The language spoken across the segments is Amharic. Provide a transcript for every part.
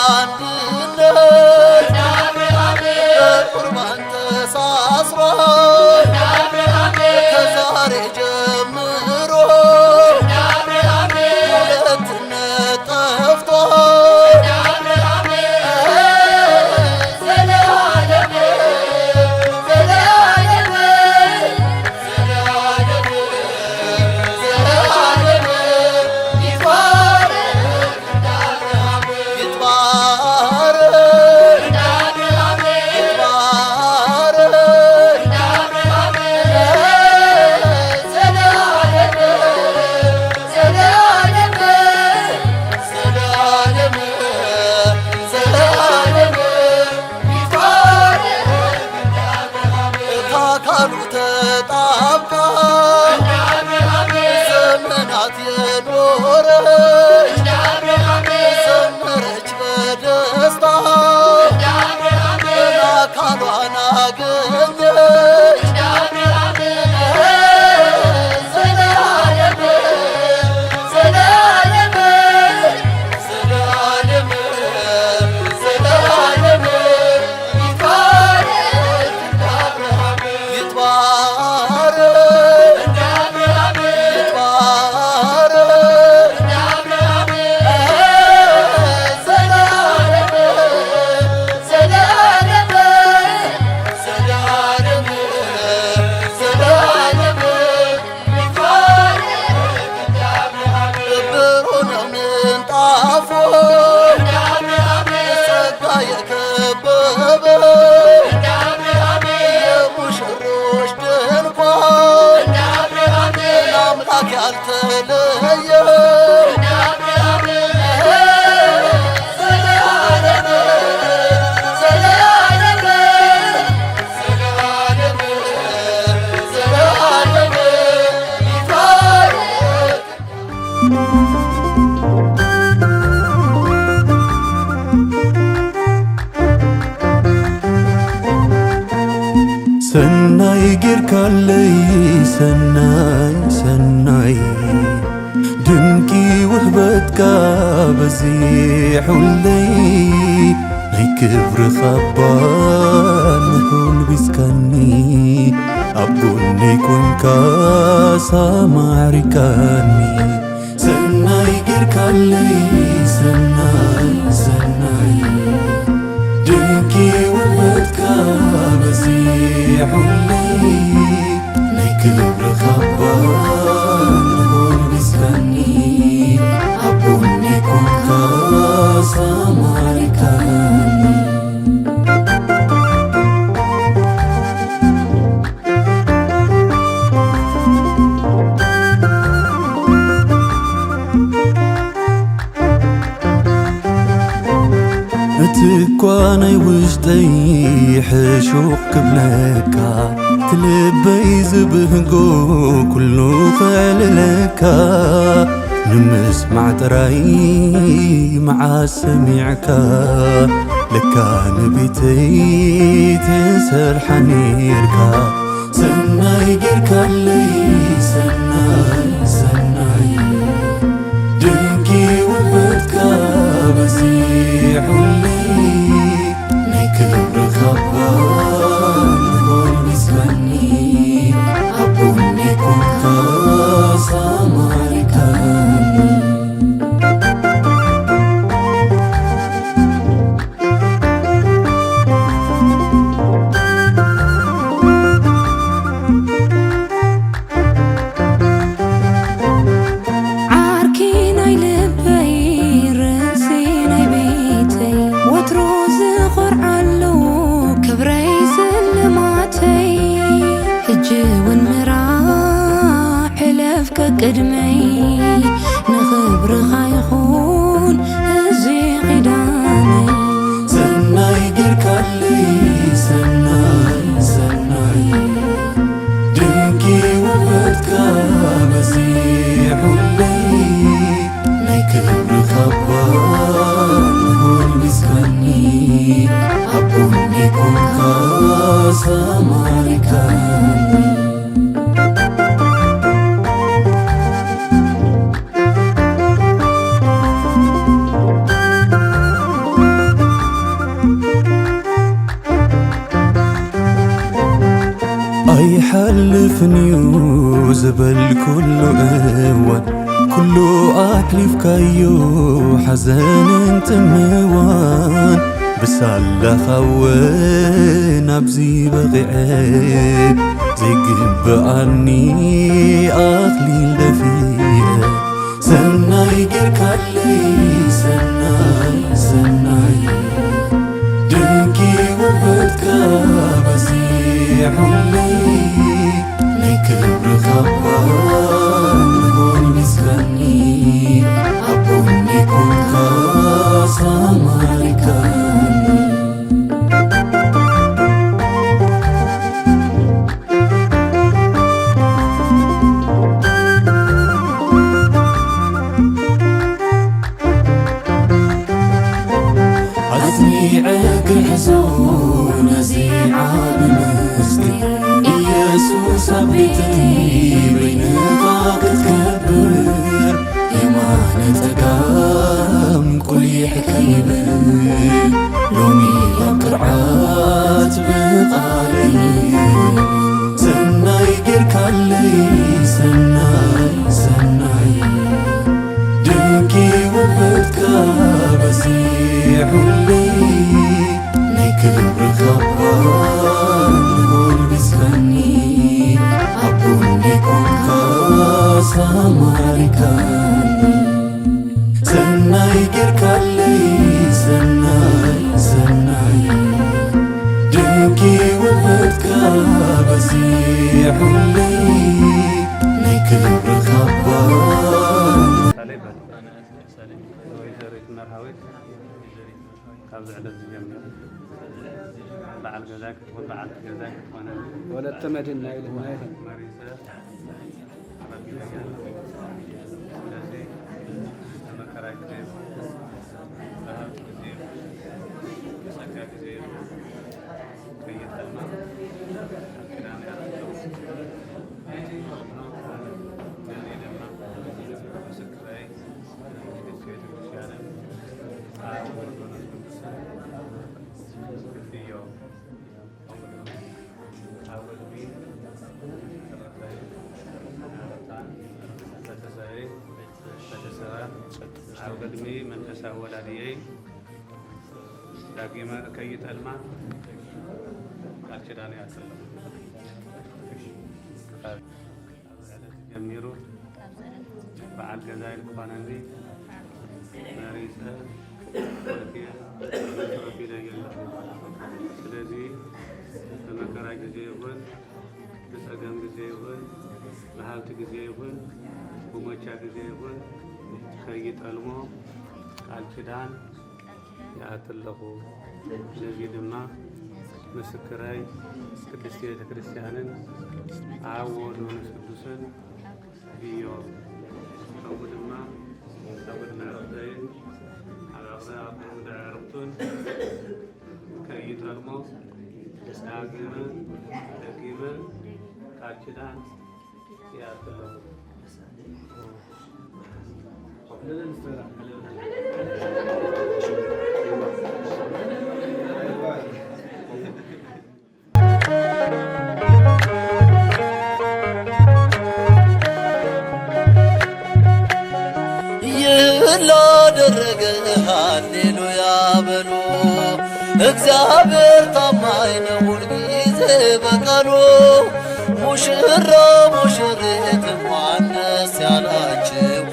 በአንድነት በቁርባን ተሳስሯል ከዛሬ ጀምሮ ሁለትነት ጠፍቷል ዘላለም ዘላለም ዘላለም ይትባረክ ከአካሉ ተጣብቃ ዘመናት የኖረች ዘመረች በደስታ አካሏን አገኘች ዘላለም ዘላለም ዘላለም ዘላለም ይትባረክ ይትባረክ ዘላለም ዘላለም ዘላለም ዘላለም ብሩህ ነው ምንጣፉ ጸጋ የከበበው የሙሽሮች ድንኳን ለአምላክ ያልተለየው ዘላለም ዘላለም ዘላለም ዘላለም ይትባረክ ሰናይ ጌርካለይ ሰናይ ሰናይ ድንቂ ውህበትካ በዚሑለይ ናይ ክብርኻ እባ ንኹን ቢዝካኒ ኣብ ጎነይ ኮንካ ሳማዕሪካኒ ሰናይ ጌርካለይ ሰናይ ሰናይ ድንቂ ውህበትካ በዚሑለይ ናይ ክብርኻ እባ ንኹን ቢዝካኒ ኣብ ጎነይ ኮንካ ሳማዕሪካኒ እቲ እኳ ናይ ውሽጠይ ሕሹቕ ክብለካ ትልበይ ዝብህጎ ኩሉ ክዕልለካ ንምስማዕ ጥራይ መዓዝ ሰሚዕካ ለካ ንቤተይ ትሰርሓ ነርካ ሰናይ ጌርካለይ ሰናይ ሰናይ ድንቂ ውህበትካ በዚሑለይ ናይ ክብርኻ እባ ንኹን ቢዝካኒ ኣብ ጎነይ ኮንካ ሳማዕሪካኒ ዓርኪ ናይ ልበይ ርእሲ ናይ ቤተይ ወትሮ ዝኾርዓሉ ክብረይ ስልማተይ ሕጂ እውን ምራዕ ሕለፍከ ቅድመይ ንኽብርኻ ይኹን እዚ ኺዳነይ ሰናይ ጌርካለይ ሰናይ ሰናይ ድንቂ ውህበትካ በዚሑለይ ናይ ክብርኻ እባ ንኹን ቢዝካኒ ኣብ ጎነይ ኮንካ ሳማዕሪካኒ يحلفني زبل كل أوان كل أكلف كيو حزن تموان بسالة خوان أبزي بغيع زيقب عني أخليل دفيع سناي قركالي سناي سناي دنكي وبدكا بزيع حلي لكبر خبان هون مسكني أبوني كنكا سامريكاني حزون زيعان مستي يسوس بيتي بين طاقة كبر يمان تقام كل حكيبر لومي يقرعات بقالي سناي قركالي سناي سناي دنكي وبدكا بزيع لي كبر خبان هون بسكني أبوني كنكا سامريكاني سناي قركالي سناي سناي دنكي وبدكا بزيع لي كبر خبان بعد جزاك وبعد جزاك وانا ولا تمدنا الى ما مريسه قدمي من تساول عليه داقيما كيت الماء أكشداني أسلم جميرو بعد جزائر قانوني مريسة ولكن ربي لا يلا سلازي بمكرا جزيبون بسقم جزيبون بحالت جزيبون بموشا جزيبون ከይት አልሞ ቃል ኪዳን ያትለኹ ስለዚህ ድማ ምስክራይ ቅድስት ቤተ ክርስቲያንን አብ ወወልድ ወመንፈስ ቅዱስን ብዮ ከምኡ ድማ አቡነ አብርሃም አብርሃም ዳርቱን ከይት አልሞ ዳግመ ደጊመ ቃል ኪዳን ያትለኹ ላደረገ ሃሌሉያ በሉ እግዚአብሔር ታማኝ ነው ሁልጊዜ በቃሉ ሙሽራ ሙሽሪት እንኳን ደስ ያላችሁ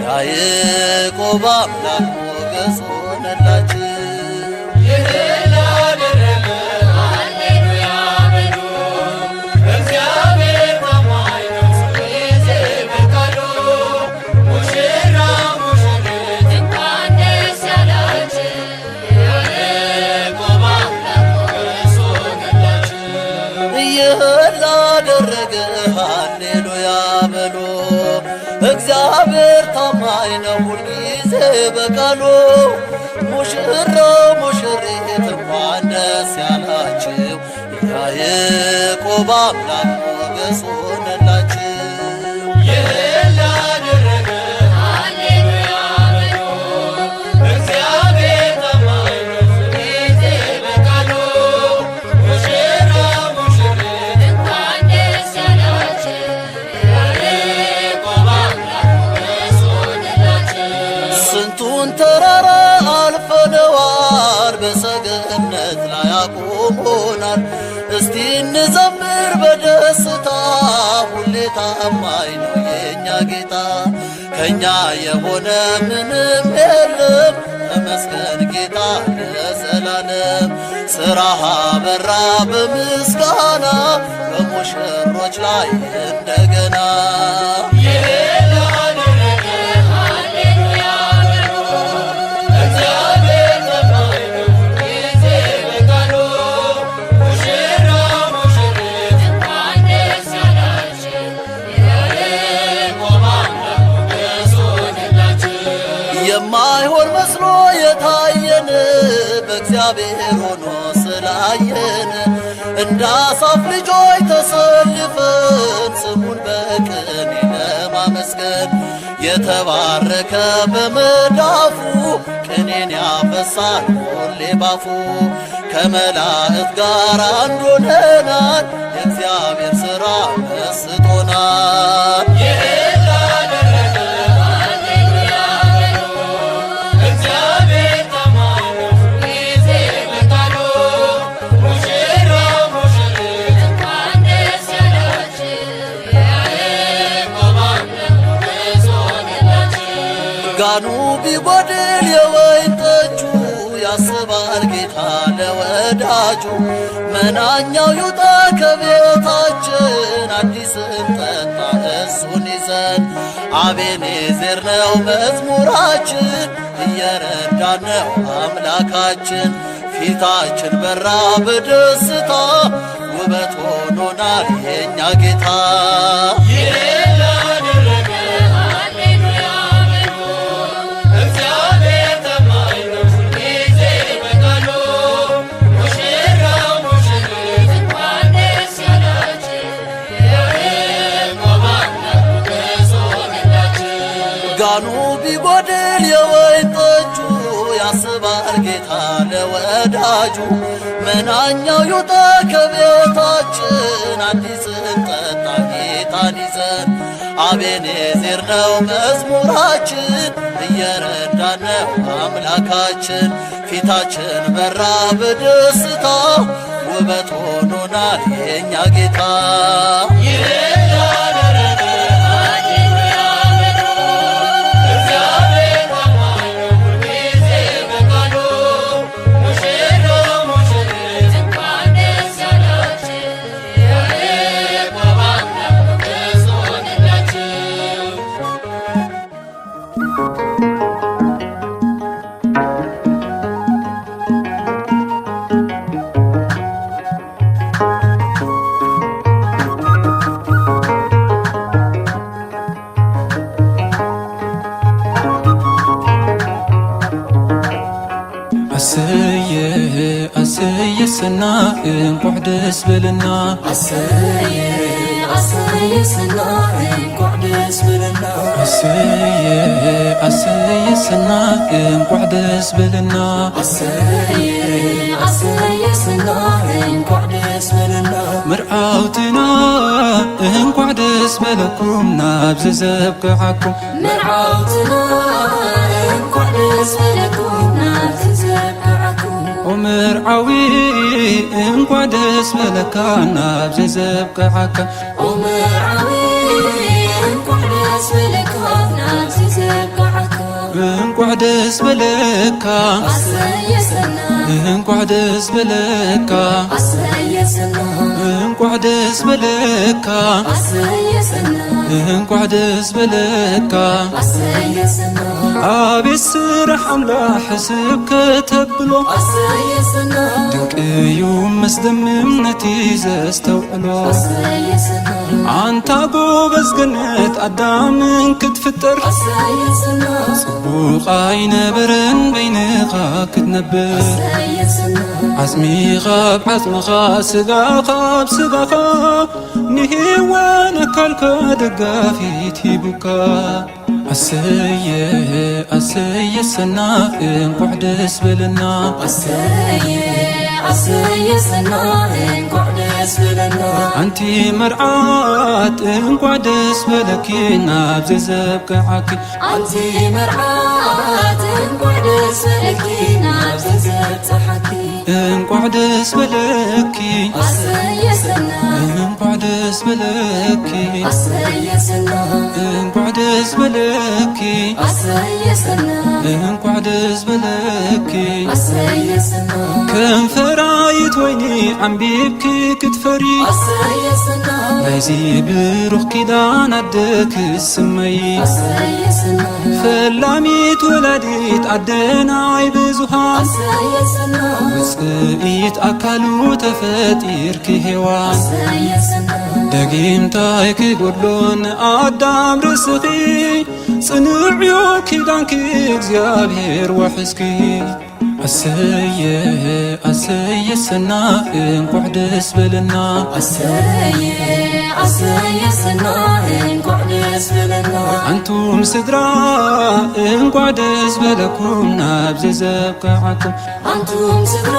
ያዕቆብ አምላክ ሞገስ ሆነላችሁ ሃሌሉያ በሉ እግዚአብሔር ታማኝ ነው ሁልጊዜ በቃሉ ሙሽራ ሙሽሪት እንኳን ደስ ያላችሁ ያዕቆብ አምላክ ሞገስ ሆነላችሁ ታማኝ ነው የኛ ጌታ። ከኛ የሆነ ምንም የለም ተመስገን ጌታ ለዘላለም። ሥራህ አበራ በምስጋና በሙሽሮች ላይ እንደገና የማይሆን መስሎ የታየን በእግዚአብሔር ሆኖ ስላየን እንደ አሳፍ ልጆች ተሰልፈን ስሙን በቅኔ ለማመስገን የተባረከ በመዳፉ ቅኔን ያፈሳል ሁሌ ባፉ። ከመላእክት ጋር አንድ ሆነናል የእግዚአብሔር ሥራ መስጦናል። ጋኑ ቢጎድል የወይን ጠጁ ያስባል ጌታ ለወዳጁ። መናኛው ይውጣ ከቤታችን አዲስን ጠጣ እሱን ይዘን። አቤኔዘር ነው መዝሙራችን እየረዳን ነው አምላካችን። ፊታችን በራ በደስታ ውበት ሆኖናል የኛ ጌታ። ጋኑ ቢጎድል የወይን ጠጁ ያስባል ጌታ ለወዳጁ። መናኛው ይውጣ ከቤታችን አዲስን ጠጣ ጌታን ይዘን። አቤኔዘር ነው መዝሙራችን እየረዳን ነው አምላካችን። ፊታችን በራ በደስታ ውበት ሆኖናል የኛ ጌታ። አሰየ ሰና እንኳዕ ደስ በለና። አሰየ ሰና እንኳዕ ደስ በለና። አሰየ ሰና እንኳዕ ደስ በለና። አሰየ ሰና እንኳዕ ደስ በለና። ምርዓውትና እንኳዕ ደስ በለኩም ናብዚ ዘብቅዓኩም። ምርዓውትና እንኳዕ ደስ በለኩም ናብዚ ዘብቅዓኩም። ወምርዓዊ እንኳዕ ደስ በለካ ናብዚ ዘብቅዓካ። ወምርዓዊ እንኳዕ ደስ በለካ ናብዚ ዘብቅዓካ። እንኳዕ ደስ በለካ አሰየ ሰና እንኳዕ ደስ በለካ። አሰየ ሰና እንኳዕ ደስ በለካ አሰየ ሰና እንኳዕ ደስ በለካ። አሰየ ሰና አቤት ስራሕ አምላክ ሕስብ ከተብሎ። አሰየ ሰና ድንቅዩ መስደምም ነቲ ዘስተውዕሎ። አሰየ ሰና አንታ ጎበዝ ገነት አዳምን ክትፍጠር። አሰየ ሰና ጽቡቕ ኣይነበረን በይንኻ ክትነብር። አሰየ ሰና ዓጽሚኻ ብዓጽምኻ ስጋኻ ብስጋኻ ንህዋን ኣካልካ ደጋፊት ሂቡካ። አሰየ ሰና እንኳዕ ደስ በለና። አሰየ ሰና እንኳዕ ደስ በለና أنت مرعات እንኳዕ ደስ በለኪ ናብ ዘዘብቅዓኪ أنت مرعات እንኳዕ ደስ በለኪ ናብ ዘዘብቅዓኪ እንኳዕ ደስ በለኪ አሰየሰና እንኳዕ ደስ በለኪ አሰየሰና እንኳዕ ደስ በለኪ አሰየሰና እንኳዕ ደስ በለኪ አሰየሰና ከንፈራይት ወይኒ ዓንቢብኪ ክትፈሪ አሰየሰና ናይዚ ብሩኽ ኪዳን ኣደክ ስመይ አሰየሰና ፈላሚት ወላዲት ኣደናይ ብዙሃን አሰየሰና ውፅኢት ኣካሉ ተፈጢርኪ ሄዋን አሰየሰና ደጊምታይ ክጐድሎን ኣዳም ርስኺ ጽንዕዮ ኪዳንኪ እግዚኣብሔር ወሕስኪ ኣሰየ ኣሰየ ሰና እንኳዕ ደስ በለና አሰየሰና እንኳዕ ደስ በለና አንቱም ስድራ እንኳዕ ደስ በለኩም ናብ ዘዘብቅዓኩም አንቱም ስድራ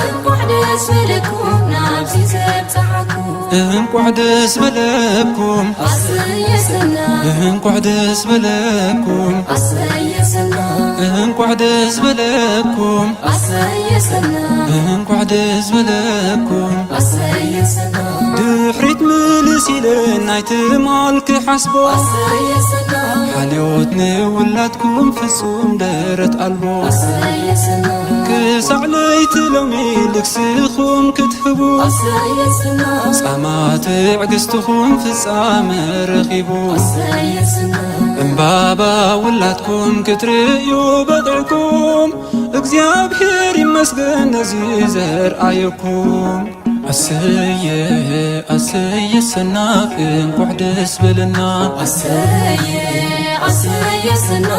እንኳዕ ደስ በለኩም ናብ ዘዘብቅዓኩም እንኳዕ ደስ በለኩም አሰየሰና እንኳዕ ደስ በለኩም አሰየሰና እንኳዕ ደስ በለኩም አሰየሰና እንኳዕ ደስ በለኩም አሰየሰና ድሕሪት ምልስ ኢለን ናይቲ ማልክ ሓስቦ አሰየሰና ሓልዮት ንውላድኩም ፍጹም ደረት ኣልቦ አሰየሰና ክሳዕ ለይቲ ሎሚ ልክስኹም ክትህቡ አሰየሰና ጻማ ትዕግስትኹም ፍጻመ ረኺቡ አሰየሰና እምባባ ውላድኩም ክትርእዩ በቂዕኩም እግዚኣብሔር ይመስገን ነዚ ዘርኣየኩም ኣሰየ ኣሰየ ሰና እንኳዕ ደስ በለና አሰየሰና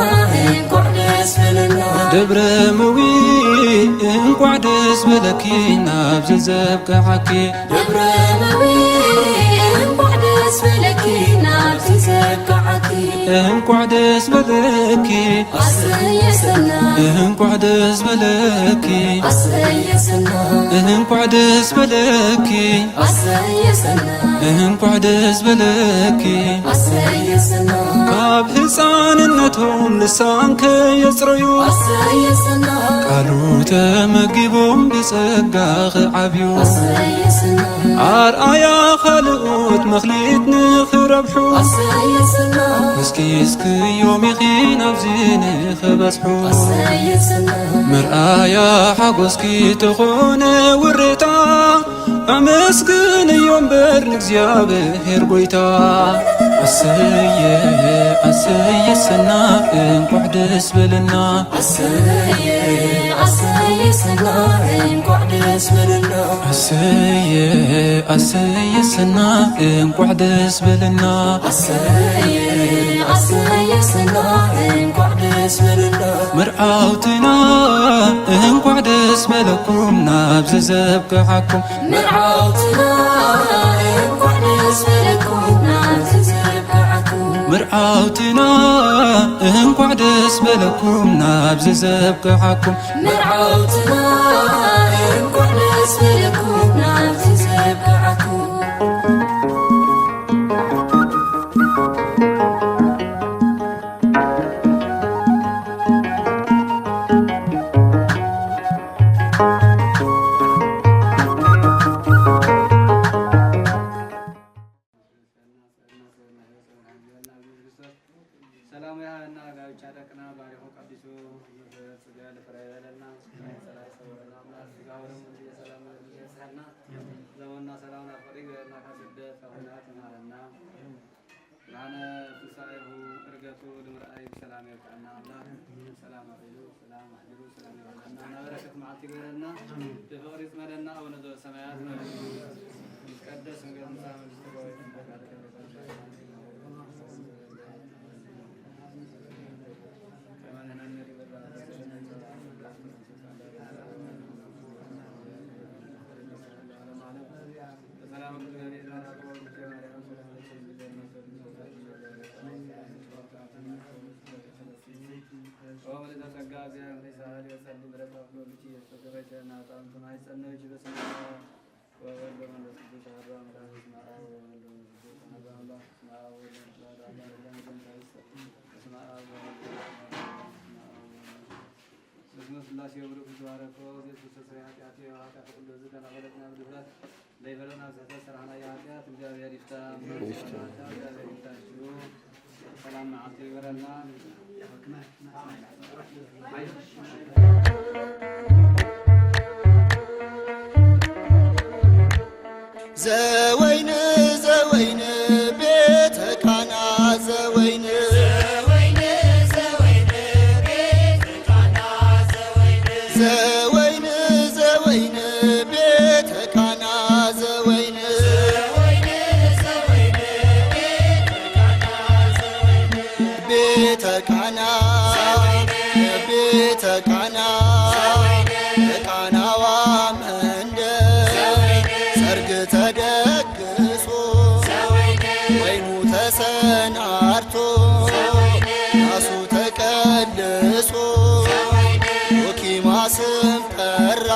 እንኳዕ ደስ በለና ደብረ መዊ እንኳዕ ደስ በለኪ ናብ ዘዘብቅዓኪ ደብረ መዊ እንኳዕ ደስ በለኪ ናብ ዘዘብቅዓኪ እንኳዕ ደስ በለኪ አሰየሰና እንኳዕ ደስ በለኪ አሰየሰና እንኳዕ ደስ በለኪ አሰየሰና እንኳዕ ደስ በለኪ አሰየሰና ካብ ህፃንነቶም ልሳንከ የጽረዩ አሰየሰና ቃሉ ተመጊቦም ብጸጋ ኽዓብዩ አሰየሰና ኣርኣያ ካልኦት መኽሊት ንኽረብሑ አሰየሰና ምስኪስክዮም ኢኺ ናብዚ ንኽበጽሑ አሰየሰና ምርኣያ ሓጐስኪ ተኾነ ውሬታ ኣመስግንዮ እምበር ንእግዚኣብሔር ጐይታ ኣሰየ ኣሰየ ሰና እንኳዕ ደስ በለና አሰየሰና እንኳዕ ደስ በለና ኣሰየ ኣሰየ ሰና እንኳዕ ደስ በለና አሰየሰና እንኳዕ ደስ በለና መርዓውትና እንኳዕ ደስ በለኩም ናብ ዘዘብቅዓኩም መርዓውትና እንኳዕ ደስ በለኩም ናብ ዘዘብቅዓኩም መርዓውትና እንኳዕ ደስ በለኩም ናብ ዘዘብቅዓኩም መርዓውትና እንኳዕ ደስ በለኩም ናብ ዘዘብቅዓኩም ሰላም ያህና ጋብቻ ደቅና ባሪሆ ቀዲሱ ጽጋ ለፈራይለና ሰላም ሰውና አምላክ ጋወረም ሰላም ለሰና ዘመንና ሰላም አፈሪገና ከስደት አሁናት ማለና ላነ ፍሳይሁ እርገቱ ለምራይ ሰላም ይብቃና አምላክ ሰላም አብዩ ሰላም አጅሩ ሰላም ይብቃና በረከት ማዕት ይገረና በፈሪስ መደና ወነ ሰማያት ነው ቀደስ እንገምታ ምስተባይ ዘወይን ዘወይን ቤተ ቃና ዘወይን ዘወይን ቤተ ቃና ዘወይን ዘወይን ቤተ ቃና ዘወይን ቤተ ቃና ቤተ ቃና ቃናዋ መንደር ሰርግ ተደግሶ ወይኑ ተሰናርቶ ራሱ ተቀልሶ ዶኪማስም ጠራ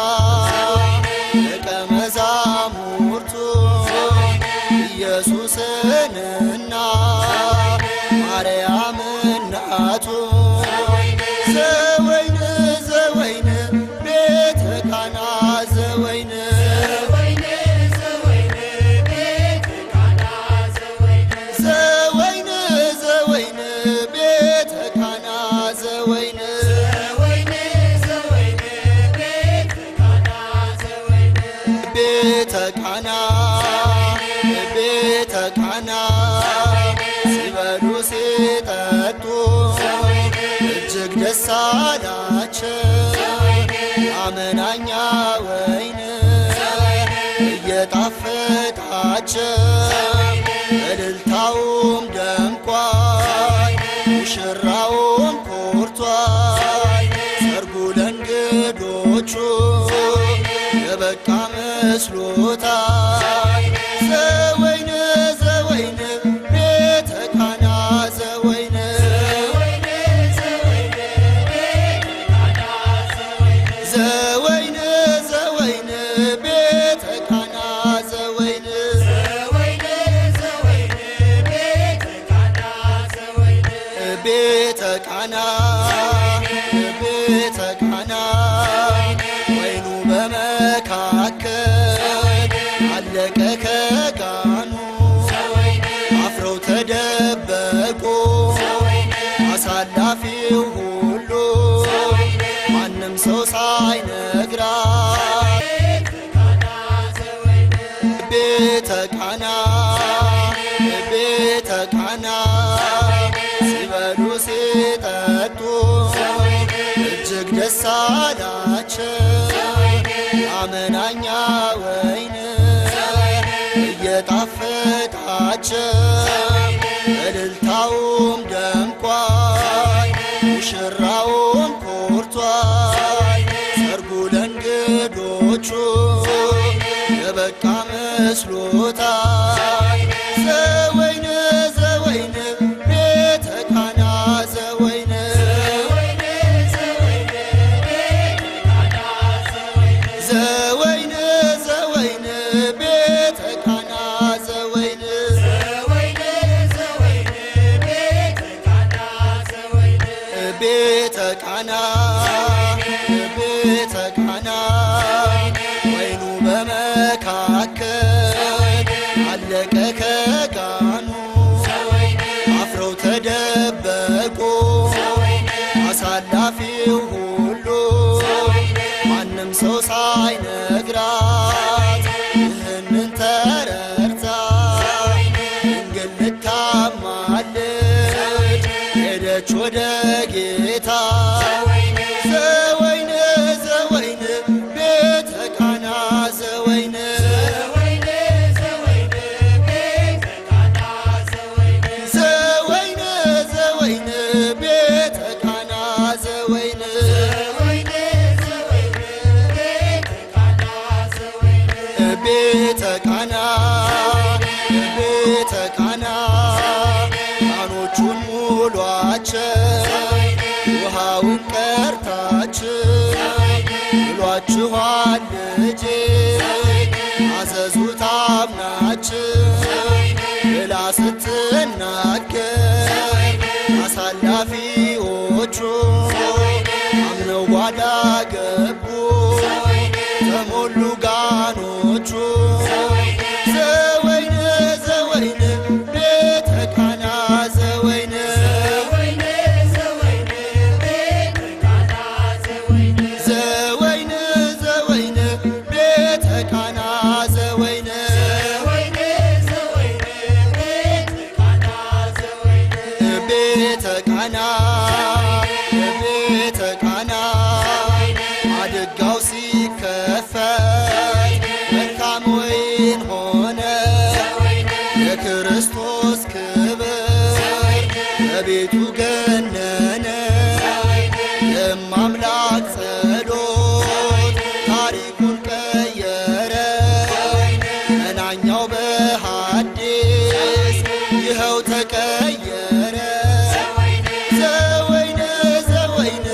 ደቀ መዛሙርቱ ኢየሱስንና ማርያም እናቱ ዘወይን ዘወይን ቤተ ቃና ዘወይን ዘወይን ዘወይን ቤተ ቃና ዘወይን ቤተ ቃና ቤተ ቃና ሲበሉ ሲጠጡ እጅግ ደስ አላቸው። አመናኛ ወይን እየጣፈጣቸው እልልታውም ደምቋል፣ ሙሽራውም ኮርቷል። ሰርጉ ለእንግዶቹ የበቃ መስሎታል። ዘወይን ዘወይን ቤተ ቃና ዘወይን ዘወይን ዘወይን ቤተ ቃና ዘወይን ቤተ ቃና ቤተ ቃና ወይኑ በመካከል አለቀ ከጋኑ አፍረው ተደበቁ አሳላፊው ሁሉ ማንም ሰው ሳይነግራት ቤተ ቃና ቤተ ቃና ሲበሉ ሲጠጡ እጅግ ደስ አላቸው። አመናኛ ወይን እየጣፈጣቸው እልልታውም ደምቋል፣ ሙሽራውም ኮርቷል። ሰርጉ ለእንግዶቹ የበቃ መስሎታል። ዘወይን ዘወይን ቤተ ቃና ዘወይን ዘወይን ዘወይን ቤተ ቃና ዘወይን ቤተ ቃና ቤተ ቃና ወይኑ በመካከል አለቀ ከጋኑ አፍረው ተደበቁ አሳላፊው ሁሉ ማንም ሰው ሳይነግራት ይህንን ተረድታ ድንግል ልታማልድ ሄደች ወደ ጌታ። ዘወይን ዘወይን ቤተ ቃና ዘወይን ዘወይን ዘወይን ቤተ ቃና ዘወይን ቤተ ቃና ቤተ ቃና ቃኖቹን ሙሏቸው ውሃውን ቀርታችሁ ብሏችኋል ልጄ ቃና ቤተ ቃና ማድጋው ሲከፈት መልካም ወይን ሆነ የክርስቶስ ክብር በቤቱ ገነነ የማምላክ ጸሎት ታሪኩን ቀየረ መናኛው በሐዲስ ይኸው ተቀየረ ዘወይን ዘወይን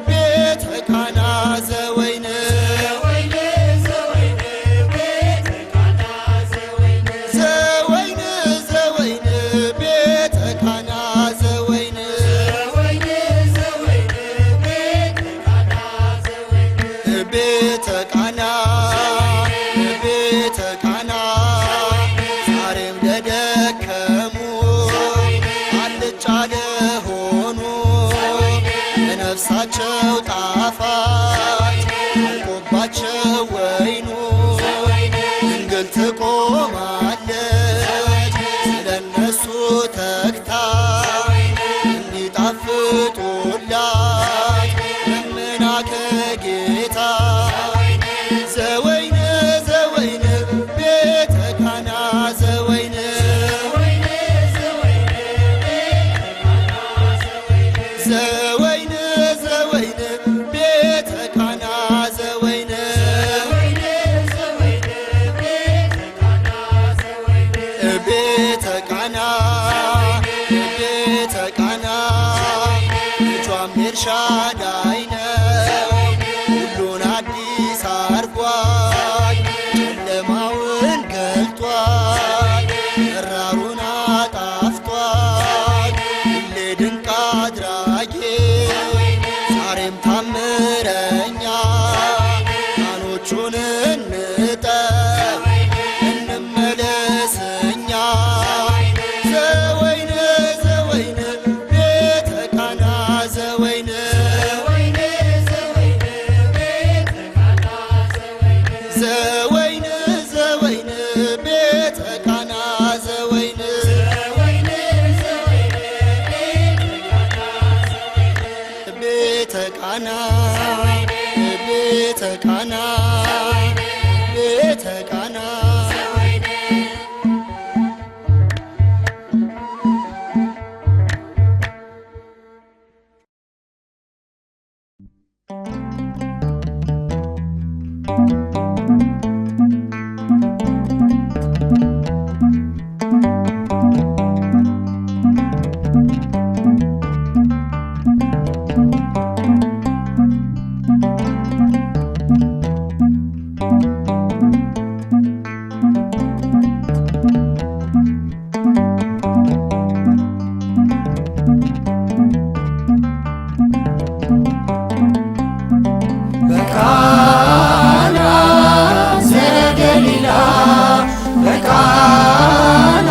ቤተ ቃና ዘወይን ዘወይን ዘወይን ቤተ ቃና ዘወይን ቤተ ቃና ቤተ ቃና ዛሬም ለደከሙ አልጫ ለሆኑ ለነፍሳቸው ጣፋጭ አልቆባቸው ወይኑ ድንግል ትቆማለች ስለነሱ ተግታ እንዲጣፍጡላት ለምና ከጌታ ዘወይን ዘወይን ቤተ ቃና ዘወይን ዘወይን ዘወይን ቤተ ቃና ዘወይን ቤተ ቃና ቤተ ቃና ልጇም ኤልሻዳይ ነው ሁሉን አዲስ አርጓል ጨለማውን ገልጧል መራሩን አጣፍጧል ሁሌ ድንቅ አድራጊ ዛሬም ታምረኛ ቃኖቹን እንጠብ እንመለስኛ ዘወይን ዘወይን ቤተ ቃና ዘወይን ዘወይን ዘወይን ቤተ ቃና ዘወይን ቤተ ቃና ቤተ ቃና ቤተ ቃና በቃና ዘገሊላ በቃና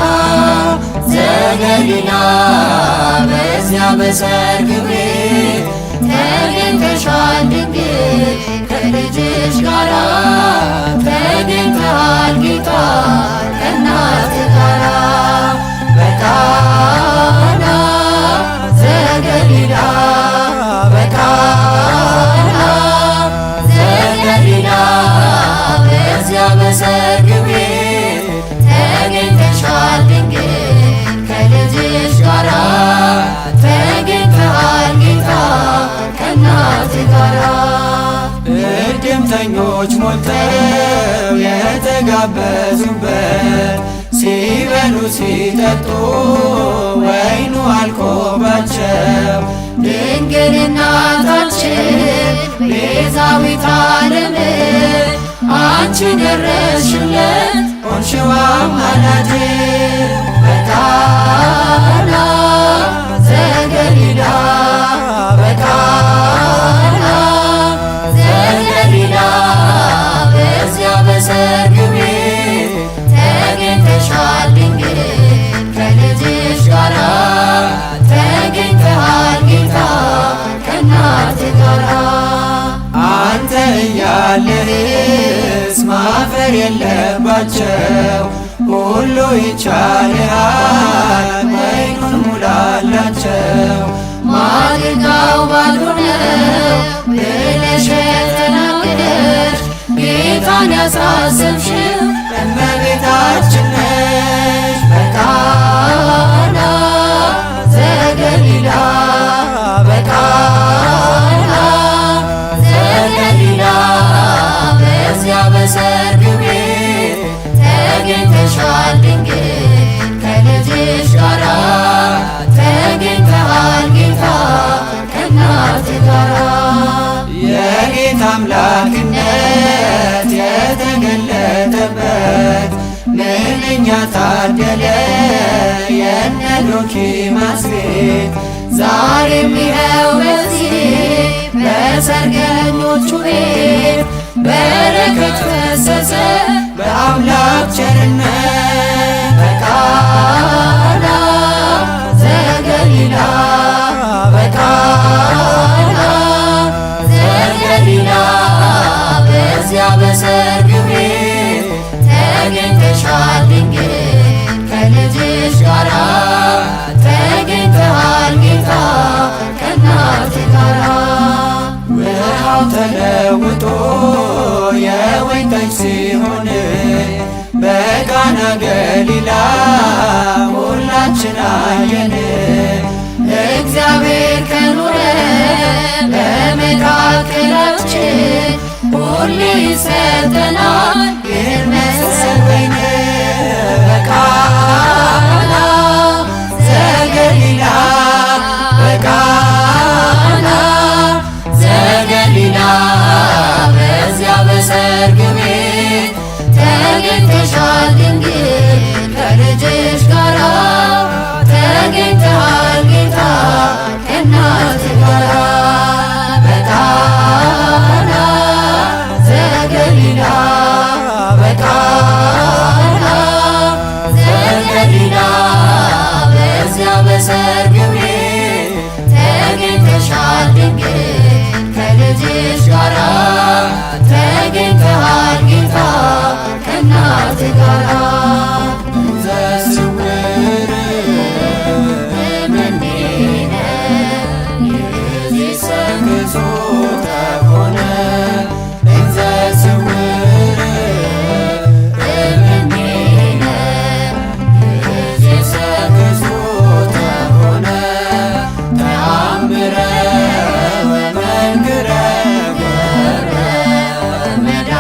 ዘገሊላ በዚያ በሰርግ ቤት ተገኝተሻል ድንግል ከልጅሽ ጋራ ተገኝተሃል ጌታ ከእናትህ ጋራ በቃና ዘገሊላ በቃና ዘገሊላ በዚያ በሰርግ ቤት ተገኝተሻል ድንግል ከልጅሽ ጋራ ተገኝተሃል ጌታ ከእናትህ ጋራ እድምተኞች ሞልተው የተጋበዙበት ሲበሉ ሲጠጡ ወይኑ አልቆባቸው ድንግል እናታችን ቤዛዊተ ዓለም አንቺ ደረስሽለት ሆንሽው አማላጅ በቃና ዘገሊላ በቃና ዘገሊላ በዚያ በሰርግ ቤት ተገኝተሻል ድንግል ከልጅሽ ጋራ ተገኝተሃል ጌታ ከእናትህ ጋራ አንተ እያለህስ ማፈር የለባቸው ሁሉ ይቻልሃል ወይኑን ሙላላቸው። ማድጋው ባዶ ነው ብለሽ የተናገርሽ ጌታን ያሳሰብሽው እመቤታችን ነሽ። በቃና ዘገሊላ በቃና ዘገሊላ በዚያ በሰርግ ቤት ተገኝተሻል ድንግል ከልጅሽ ጋራ ተገኝተሃል ጌታ ከእናትህ ጋራ። የጌታ አምላክነት የተገለጠበት ምንኛ ታደለ የነ ዶኪማስ ቤት። ዛሬም ይኸው በዚህ በሰርገኞቹ ቤት በረከት ፈሰሰ በአምላክ ቸርነት በቃና ዘገሊላ በቃና ዘገሊላ በዚያ በሰርግ ቤት ተገኝተሻል ድንግል ከልጅሽ ጋራ ተገኝተሃል ጌታ ከእናትህ ጋራ። ውሃው ተለውጦ የወይን ጠጅ ሲሆን በቃና ገሊላ ሁላችን አየን። እግዚአብሔር ከኖረ በመካከላችን ሁሌ ይሰጠናል ይመስል ወይን በቃና ዘገሊላ በቃና ዘገሊላ በዚያ በሰርግ ቤት ተገኝተሻል ድንግል ከልጅሽ ጋራ ተገኝተሃል ጌታ ከእናትህ ጋራ። በቃና ዘገሊላ በቃና ዘገሊላ በዚያ በሰርግ ቤት ተገኝተሻል ድንግል ከልጅሽ ጋራ ተገኝተሃል ጌታ ከእናትህ ጋራ። ዘስውር እምኔነ ሰክሶ ተሆነ ዘስውር እምኔነ ሰክሶ ተሆነ ተአምረ ወመንክረ መዳ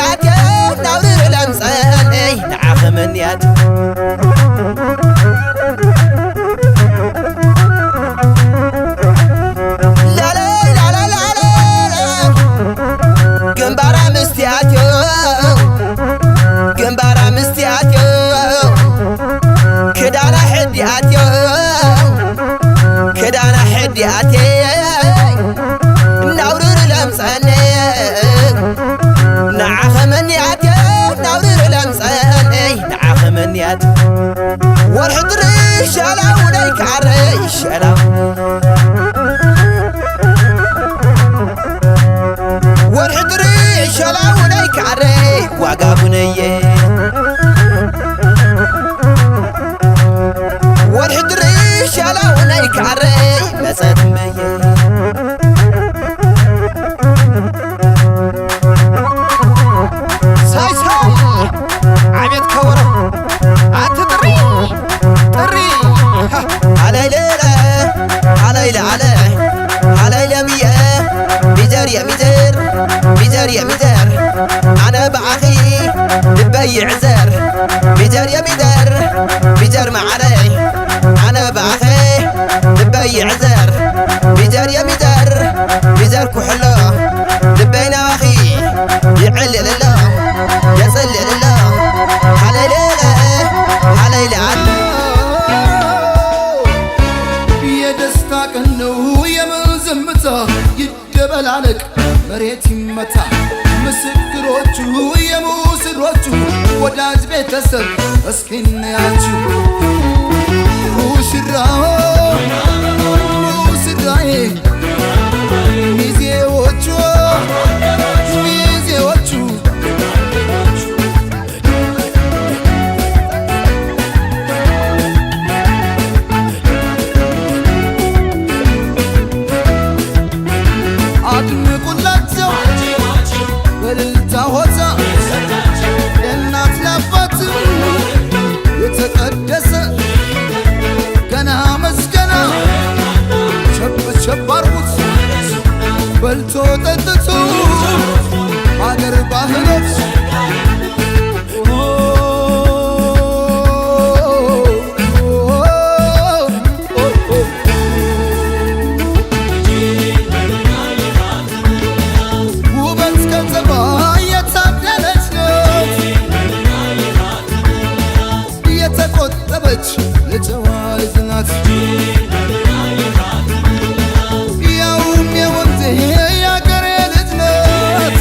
منيات ناورر لمصاني نعخ منيات جنبارا مستياتيو جنبارا مستياتيو كدانا حدياتيو كدانا حدياتي ناورر لمصاني نعخ منياتي ناورر لمصاني نعخ منيات والحضري شلاو ديك عري شلاو والحضري شلاو ديك عري واقابنيه والحضري شلاو ديك عري مسدميه ساي عبيد كورة عتدري دري علي ليلة علي لعلي علي لمية ميدر يا ميدر ميدر يا ميدر أنا بعخي لبي عزر ميدر يا ميدر ميدر ما علي أنا بعخي لبي عزر ميدر يا ميدر ميدر كحلو لبينا أخي يعلل الله يصلي لله علي ليلة علي لعلي የደስታ ቀን ነው የምን ዝምታ ይደበላለቅ መሬት ይመታ ምስክሮቹ የሙስሮቹ ወዳጅ ቤተሰብ እስኪ እንያችሁ ሙሽራው ሙሽራዬ ሚዜዎቹ ሚዜዎቹ አድምቁላቸው በእልልታ ሆታ ለእናት ለአባት የተቀደሰ ገና መስገና ቸብ ቸብ አርጉት በልቶ ጠጥቶ አገር ባህሎች ውበት ገንዘቧ የታደለች ናት የተቆጠበች የጨዋ ልጅ ናት ያውም የወንዜ የአገሬ ልጅ ናት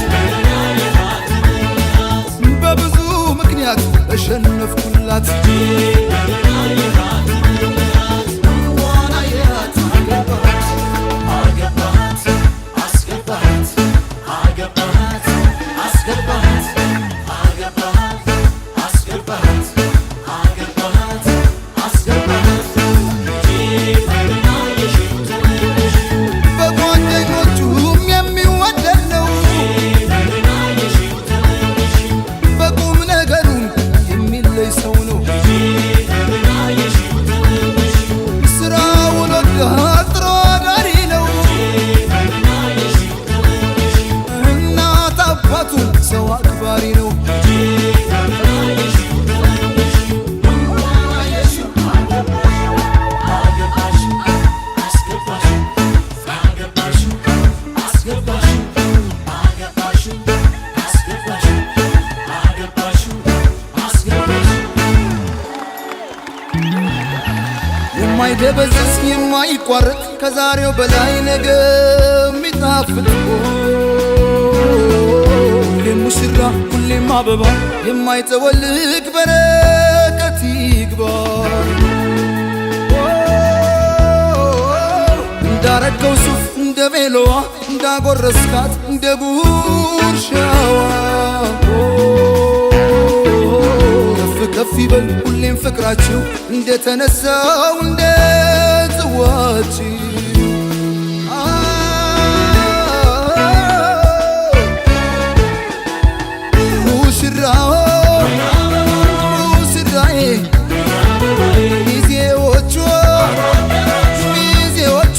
በብዙ ምክንያት ተሸነፍኩላት በጓደኞቹም የሚወደድ ነው በቁም ነገሩም የሚለይ ሰው ነው ስራውን ወዷል ጥሩ አዳሪ ነው እናት አባቱን ሰው አክባሪ ነው የማይደበዝዝ የማይቋረጥ ከዛሬው በላይ ነገ የሚጣፍጥ ሁሌም ሙሽራ ሁሌም አበባ የማይጠወልግ በረከት ይግባ እንዳረገው ሱፍ እንደ ቬሎዋ እንዳጎረስካት እንደ ጉርሻዋ ከፍ ከፍ ይበል ሁሌም ፍቅራችሁ እንደተነሳው እንደ ጽዋችሁ ሙሽራው ሙሽራዬ ሚዜዎቹ ሚዜዎቹ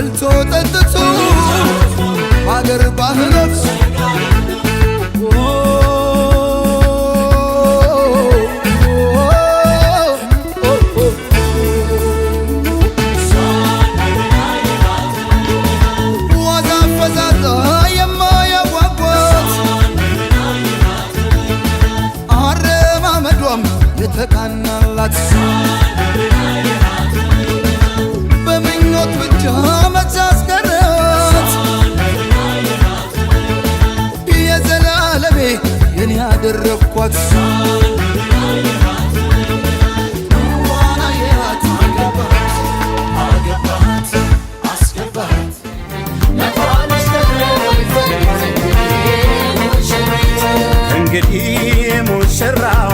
በልቶ ጠጥቶ አገር ባህሎች ዋዛ ፈዛዛ የማያጓጓት አረማመዷም የተቃናላት በምኞት ብቻ መቻስቀረት የዘላለሜ የኔ ያደረግኳት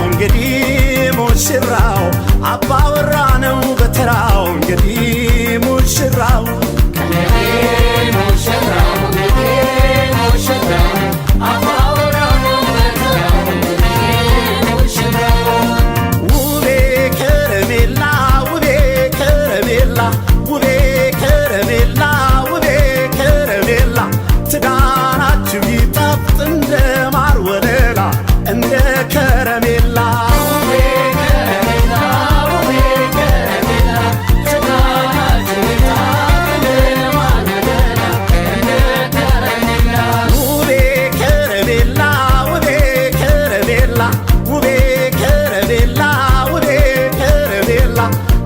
እንግዲህ ሙሽራው አባወራ ነው በተራው እንግዲህ ሙሽራው ውቤ ከረሜላ ውቤ ከረሜላ ውቤ ከረሜላ ውቤ ከረሜላ ትዳራችሁ ይጣፍጥ እንደ ማር ወለላ እንደ ከረሜላ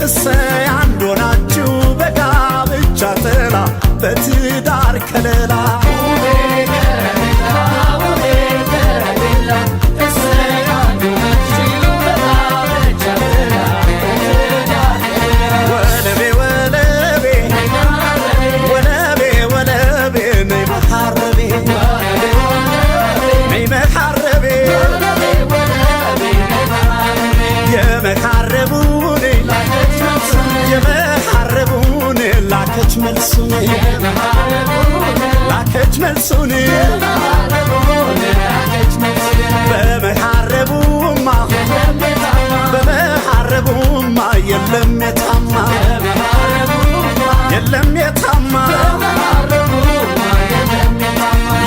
እሰይ አንድ ሆናችሁ በጋብቻ ጥላ በትዳር ከለላ ወለቤ ወለቤ ወለቤ ወለቤ ነይ መሐረቤ ነይ መሐረቤ የመሐረቡን ላከች መልሱን ላከች መልሱን በመሐረቡማ በመሐረቡማ የለም የታማ የለም የታማ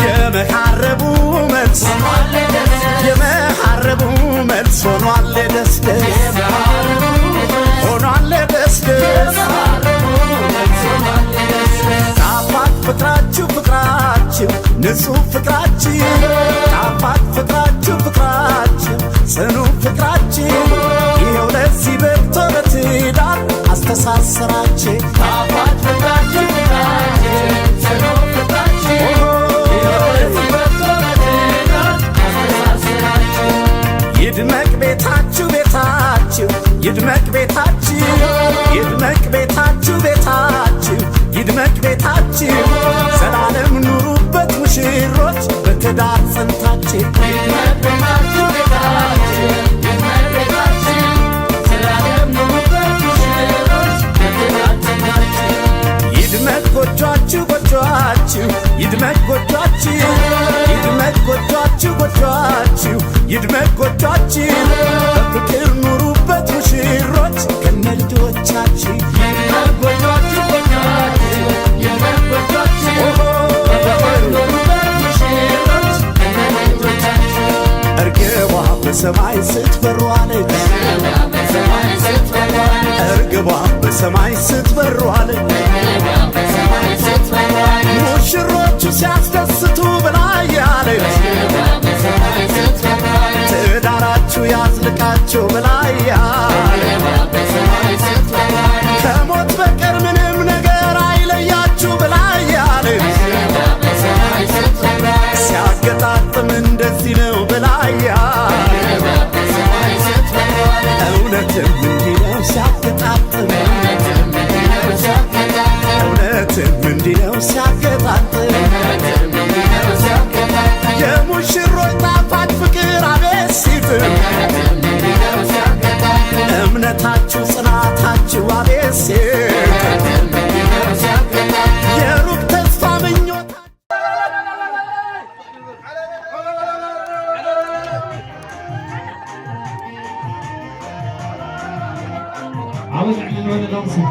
የመሐረቡ መልስ የመሐረቡ መልስ ሆኗል ደስደስ ሆኗል ደስደስ ጣፋጭ ፍቅራችሁ ፍቅራችሁ ንጹህ ፍቅራችሁ ጣፋጭ ፍቅራችሁ ፍቅራችሁ ጽኑ ፍቅራችሁ ይኸው ለዚህ በቅቶ በትዳር አስተሳሰራችሁ ጣፋጭ ፍቅራችሁ ፍቅራችሁ ጽኑ ፍቅራችሁ ይኸው ለዚህ በቅቶ በትዳር አስተሳሰራችሁ ይድመቅ ቤታችሁ ቤታችሁ ይድመቅ ቤታችሁ ይድመቅ ቤታችሁ ቤታችሁ ይድመቅ ቤታችሁ ዘላለም ኑሩበት ሙሽሮች በትዳር ጸንታችሁ ይድመቅ ቤታችሁ ቤታችሁ ይድመቅ ቤታችሁ ዘላለም ኑሩበት ሙሽሮች በትዳር ጸንታችሁ ይድመቅ ጎጇችሁ ጎጇችሁ ይድመቅ ጎጇችሁ ይድመቅ ጎጇችሁ ጎጇችሁ ይድመቅ ጎጇችሁ በፍቅር ኑሩበት ሙሽሮች ከነ ልጆቻችሁ ይድመቅ ጎጇችሁ ጎጇችሁ ይድመቅ ጎጇችሁ በፍቅር ኑሩበት ሙሽሮች ከነ ልጆቻችሁ እርግቧ በሰማይ ስትበር ዋለች እርግቧ በሰማይ ስትበር ዋለች ሙሽሮቹ ሲያስደስቱ ብላ ያለች ትዳራችሁ ያዝልቃችሁ ብላ ያለች ከሞት በቀር ምንም ነገር አይለያችሁ ብላ ያለች ሲያገጣጥም እንደዚህ ነው ብላ ያለች እውነትም እንዲህ ነው ሲያገጣጥም እውነትም እንዲህ ነው ሲያገጣጥም የሙሽሮች ጣፋጭ ፍቅር አቤት ሲጥም እምነታችሁ ጽናታችሁ አቤት ሲጥም የሩቅ ተስፋ ምኞት عاوز اعمل وانا لمسه